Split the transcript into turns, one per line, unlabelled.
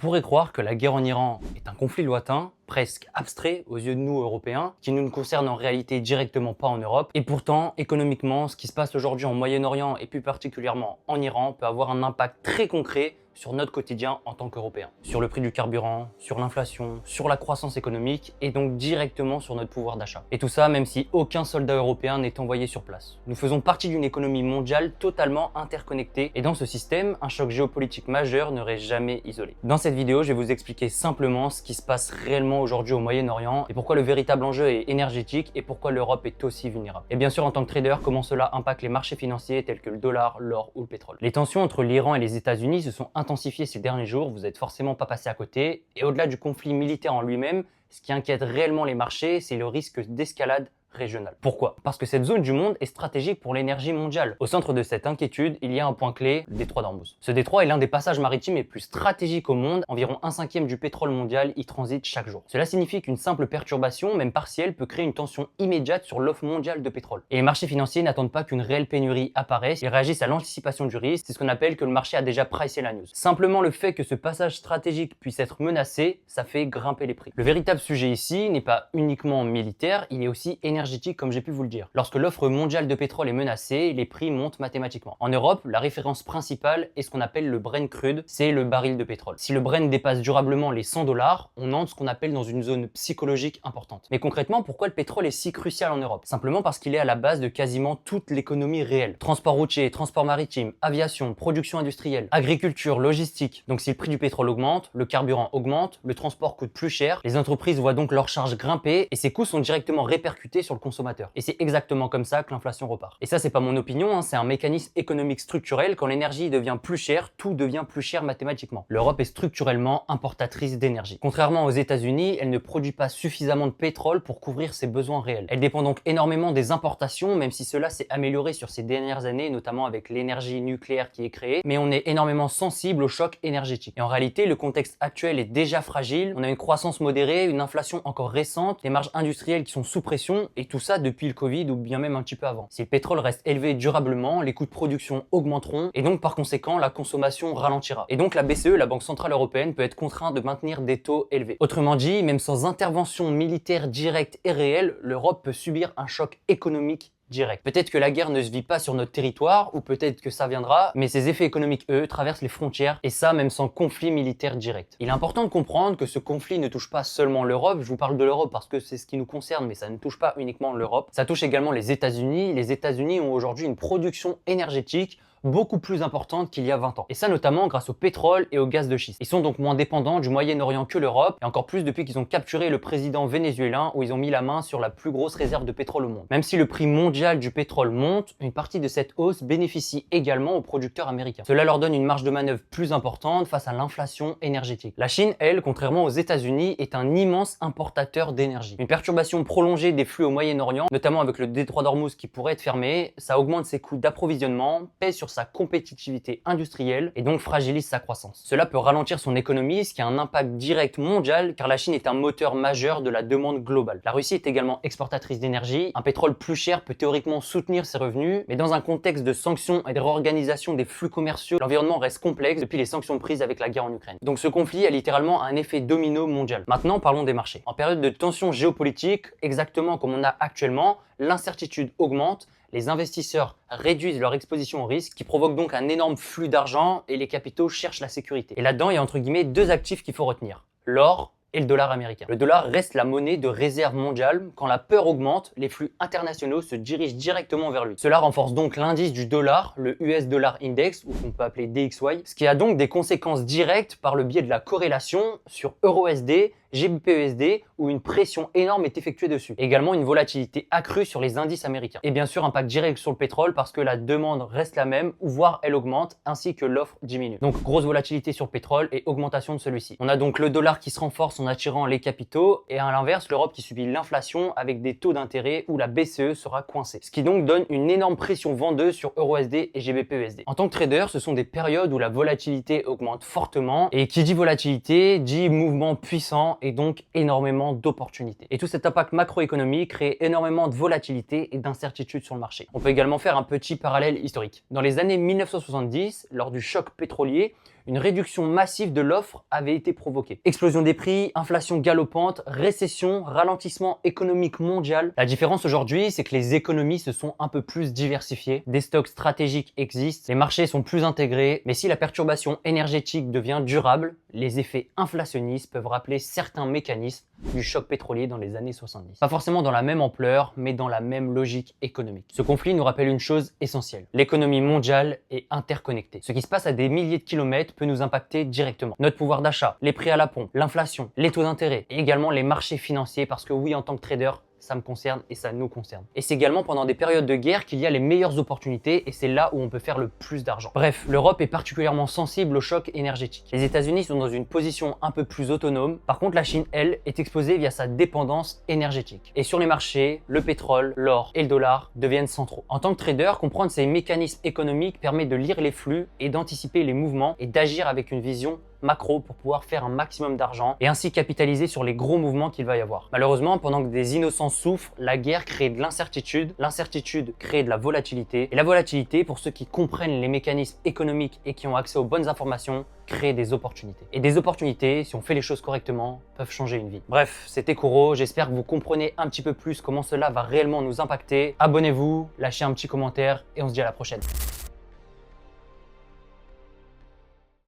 pourrait croire que la guerre en Iran est un conflit lointain, presque abstrait aux yeux de nous Européens, qui ne nous concerne en réalité directement pas en Europe, et pourtant, économiquement, ce qui se passe aujourd'hui en Moyen-Orient et plus particulièrement en Iran peut avoir un impact très concret sur notre quotidien en tant qu'Européens. Sur le prix du carburant, sur l'inflation, sur la croissance économique et donc directement sur notre pouvoir d'achat. Et tout ça même si aucun soldat européen n'est envoyé sur place. Nous faisons partie d'une économie mondiale totalement interconnectée et dans ce système, un choc géopolitique majeur n'aurait jamais isolé. Dans cette vidéo, je vais vous expliquer simplement ce qui se passe réellement aujourd'hui au Moyen-Orient et pourquoi le véritable enjeu est énergétique et pourquoi l'Europe est aussi vulnérable. Et bien sûr, en tant que trader, comment cela impacte les marchés financiers tels que le dollar, l'or ou le pétrole. Les tensions entre l'Iran et les États-Unis se sont intensifiées ces derniers jours, vous n'êtes forcément pas passé à côté. Et au-delà du conflit militaire en lui-même, ce qui inquiète réellement les marchés, c'est le risque d'escalade régionale. Pourquoi? Parce que cette zone du monde est stratégique pour l'énergie mondiale. Au centre de cette inquiétude, il y a un point clé, le détroit d'Ormuz. Ce détroit est l'un des passages maritimes les plus stratégiques au monde, environ 1/5 du pétrole mondial y transite chaque jour. Cela signifie qu'une simple perturbation, même partielle, peut créer une tension immédiate sur l'offre mondiale de pétrole. Et les marchés financiers n'attendent pas qu'une réelle pénurie apparaisse, ils réagissent à l'anticipation du risque, c'est ce qu'on appelle que le marché a déjà pricé la news. Simplement le fait que ce passage stratégique puisse être menacé, ça fait grimper les prix. Le véritable sujet ici n'est pas uniquement militaire, il est aussi énergétique comme j'ai pu vous le dire. Lorsque l'offre mondiale de pétrole est menacée, les prix montent mathématiquement. En Europe, la référence principale est ce qu'on appelle le Brent crude, c'est le baril de pétrole. Si le Brent dépasse durablement les 100 $, on entre ce qu'on appelle dans une zone psychologique importante. Mais concrètement, pourquoi le pétrole est si crucial en Europe? Simplement parce qu'il est à la base de quasiment toute l'économie réelle. Transport routier, transport maritime, aviation, production industrielle, agriculture, logistique. Donc si le prix du pétrole augmente, le carburant augmente, le transport coûte plus cher, les entreprises voient donc leurs charges grimper et ces coûts sont directement répercutés sur le consommateur. Et c'est exactement comme ça que l'inflation repart. Et ça, c'est pas mon opinion, c'est un mécanisme économique structurel. Quand l'énergie devient plus chère, tout devient plus cher mathématiquement. L'Europe est structurellement importatrice d'énergie. Contrairement aux États-Unis, elle ne produit pas suffisamment de pétrole pour couvrir ses besoins réels. Elle dépend donc énormément des importations, même si cela s'est amélioré sur ces dernières années, notamment avec l'énergie nucléaire qui est créée, mais on est énormément sensible au choc énergétique. Et en réalité, le contexte actuel est déjà fragile. On a une croissance modérée, une inflation encore récente, des marges industrielles qui sont sous pression, et tout ça depuis le Covid ou bien même un petit peu avant. Si le pétrole reste élevé durablement, les coûts de production augmenteront et donc par conséquent la consommation ralentira. Et donc la BCE, la Banque Centrale Européenne, peut être contrainte de maintenir des taux élevés. Autrement dit, même sans intervention militaire directe et réelle, l'Europe peut subir un choc économique direct. Peut-être que la guerre ne se vit pas sur notre territoire, ou peut-être que ça viendra, mais ces effets économiques, eux, traversent les frontières, et ça même sans conflit militaire direct. Il est important de comprendre que ce conflit ne touche pas seulement l'Europe, je vous parle de l'Europe parce que c'est ce qui nous concerne, mais ça ne touche pas uniquement l'Europe, ça touche également les États-Unis. Les États-Unis ont aujourd'hui une production énergétique beaucoup plus importante qu'il y a 20 ans. Et ça notamment grâce au pétrole et au gaz de schiste. Ils sont donc moins dépendants du Moyen-Orient que l'Europe, et encore plus depuis qu'ils ont capturé le président vénézuélien où ils ont mis la main sur la plus grosse réserve de pétrole au monde. Même si le prix mondial du pétrole monte, une partie de cette hausse bénéficie également aux producteurs américains. Cela leur donne une marge de manœuvre plus importante face à l'inflation énergétique. La Chine, elle, contrairement aux États-Unis, est un immense importateur d'énergie. Une perturbation prolongée des flux au Moyen-Orient, notamment avec le détroit d'Ormuz qui pourrait être fermé, ça augmente ses coûts d'approvisionnement, pèse sur sa compétitivité industrielle et donc fragilise sa croissance. Cela peut ralentir son économie, ce qui a un impact direct mondial car la Chine est un moteur majeur de la demande globale. La Russie est également exportatrice d'énergie. Un pétrole plus cher peut théoriquement soutenir ses revenus, mais dans un contexte de sanctions et de réorganisation des flux commerciaux, l'environnement reste complexe depuis les sanctions prises avec la guerre en Ukraine. Donc ce conflit a littéralement un effet domino mondial. Maintenant, parlons des marchés. En période de tension géopolitique, exactement comme on a actuellement, l'incertitude augmente. Les investisseurs réduisent leur exposition au risque, qui provoque donc un énorme flux d'argent et les capitaux cherchent la sécurité. Et là-dedans, il y a entre guillemets deux actifs qu'il faut retenir. L'or et le dollar américain. Le dollar reste la monnaie de réserve mondiale. Quand la peur augmente, les flux internationaux se dirigent directement vers lui. Cela renforce donc l'indice du dollar, le US Dollar Index, ou qu'on peut appeler DXY, ce qui a donc des conséquences directes par le biais de la corrélation sur EURUSD, GBPUSD, où une pression énorme est effectuée dessus. Également une volatilité accrue sur les indices américains. Et bien sûr, impact direct sur le pétrole parce que la demande reste la même, ou voire elle augmente, ainsi que l'offre diminue. Donc grosse volatilité sur le pétrole et augmentation de celui-ci. On a donc le dollar qui se renforce en attirant les capitaux, et à l'inverse, l'Europe qui subit l'inflation avec des taux d'intérêt où la BCE sera coincée. Ce qui donc donne une énorme pression vendeuse sur EURUSD et GBPUSD. En tant que trader, ce sont des périodes où la volatilité augmente fortement, et qui dit volatilité dit mouvement puissant et donc énormément d'opportunités. Et tout cet impact macroéconomique crée énormément de volatilité et d'incertitude sur le marché. On peut également faire un petit parallèle historique. Dans les années 1970, lors du choc pétrolier, une réduction massive de l'offre avait été provoquée. Explosion des prix, inflation galopante, récession, ralentissement économique mondial. La différence aujourd'hui, c'est que les économies se sont un peu plus diversifiées, des stocks stratégiques existent, les marchés sont plus intégrés, mais si la perturbation énergétique devient durable, les effets inflationnistes peuvent rappeler certains mécanismes du choc pétrolier dans les années 70. Pas forcément dans la même ampleur, mais dans la même logique économique. Ce conflit nous rappelle une chose essentielle. L'économie mondiale est interconnectée. Ce qui se passe à des milliers de kilomètres peut nous impacter directement. Notre pouvoir d'achat, les prix à la pompe, l'inflation, les taux d'intérêt et également les marchés financiers parce que oui, en tant que trader, ça me concerne et ça nous concerne. Et c'est également pendant des périodes de guerre qu'il y a les meilleures opportunités et c'est là où on peut faire le plus d'argent. Bref, l'Europe est particulièrement sensible au choc énergétique. Les États-Unis sont dans une position un peu plus autonome. Par contre, la Chine, elle, est exposée via sa dépendance énergétique. Et sur les marchés, le pétrole, l'or et le dollar deviennent centraux. En tant que trader, comprendre ces mécanismes économiques permet de lire les flux et d'anticiper les mouvements et d'agir avec une vision macro pour pouvoir faire un maximum d'argent et ainsi capitaliser sur les gros mouvements qu'il va y avoir. Malheureusement, pendant que des innocents souffrent, la guerre crée de l'incertitude, l'incertitude crée de la volatilité et la volatilité, pour ceux qui comprennent les mécanismes économiques et qui ont accès aux bonnes informations, crée des opportunités. Et des opportunités, si on fait les choses correctement, peuvent changer une vie. Bref, c'était Koro, j'espère que vous comprenez un petit peu plus comment cela va réellement nous impacter. Abonnez-vous, lâchez un petit commentaire et on se dit à la prochaine.